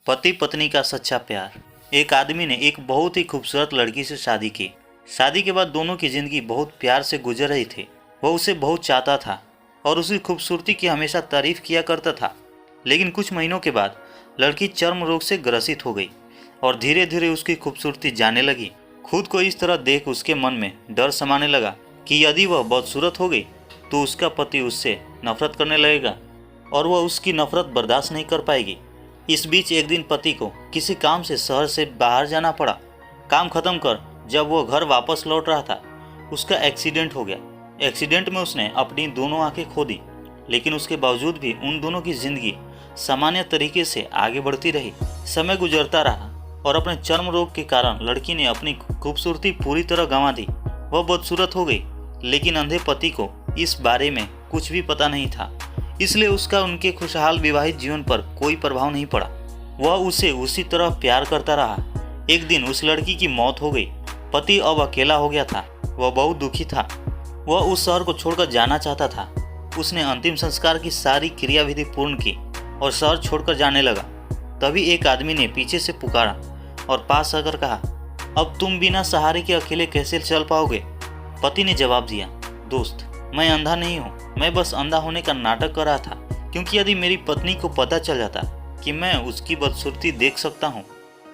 पति पत्नी का सच्चा प्यार। एक आदमी ने एक बहुत ही खूबसूरत लड़की से शादी की। शादी के बाद दोनों की जिंदगी बहुत प्यार से गुजर रही थी। वह उसे बहुत चाहता था और उसकी खूबसूरती की हमेशा तारीफ किया करता था। लेकिन कुछ महीनों के बाद लड़की चर्म रोग से ग्रसित हो गई और धीरे धीरे उसकी खूबसूरती जाने लगी। खुद को इस तरह देख उसके मन में डर समाने लगा कि यदि वह बदसूरत हो गई तो उसका पति उससे नफरत करने लगेगा और वह उसकी नफरत बर्दाश्त नहीं कर पाएगी। इस बीच एक दिन पति को किसी काम से शहर से बाहर जाना पड़ा। काम खत्म कर जब वो घर वापस लौट रहा था उसका एक्सीडेंट हो गया। एक्सीडेंट में उसने अपनी दोनों आंखें खो दी, लेकिन उसके बावजूद भी उन दोनों की जिंदगी सामान्य तरीके से आगे बढ़ती रही। समय गुजरता रहा और अपने चर्म रोग के कारण लड़की ने अपनी खूबसूरती पूरी तरह गंवा दी। वह बदसूरत हो गई, लेकिन अंधे पति को इस बारे में कुछ भी पता नहीं था, इसलिए उसका उनके खुशहाल विवाहित जीवन पर कोई प्रभाव नहीं पड़ा। वह उसे उसी तरह प्यार करता रहा। एक दिन उस लड़की की मौत हो गई। पति अब अकेला हो गया था। वह बहुत दुखी था। वह उस शहर को छोड़कर जाना चाहता था। उसने अंतिम संस्कार की सारी क्रियाविधि पूर्ण की और शहर छोड़कर जाने लगा। तभी एक आदमी ने पीछे से पुकारा और पास आकर कहा, अब तुम बिना सहारे के अकेले कैसे चल पाओगे? पति ने जवाब दिया, दोस्त, मैं अंधा नहीं हूँ, मैं बस अंधा होने का नाटक कर रहा था, क्योंकि यदि मेरी पत्नी को पता चल जाता कि मैं उसकी बदसूरती देख सकता हूँ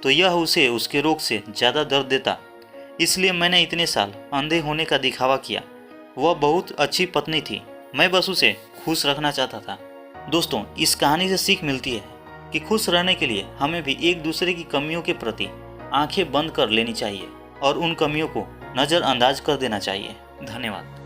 तो यह उसे उसके रोग से ज़्यादा दर्द देता। इसलिए मैंने इतने साल अंधे होने का दिखावा किया। वह बहुत अच्छी पत्नी थी, मैं बस उसे खुश रखना चाहता था। दोस्तों, इस कहानी से सीख मिलती है कि खुश रहने के लिए हमें भी एक दूसरे की कमियों के प्रति आंखें बंद कर लेनी चाहिए और उन कमियों को नज़रअंदाज कर देना चाहिए। धन्यवाद।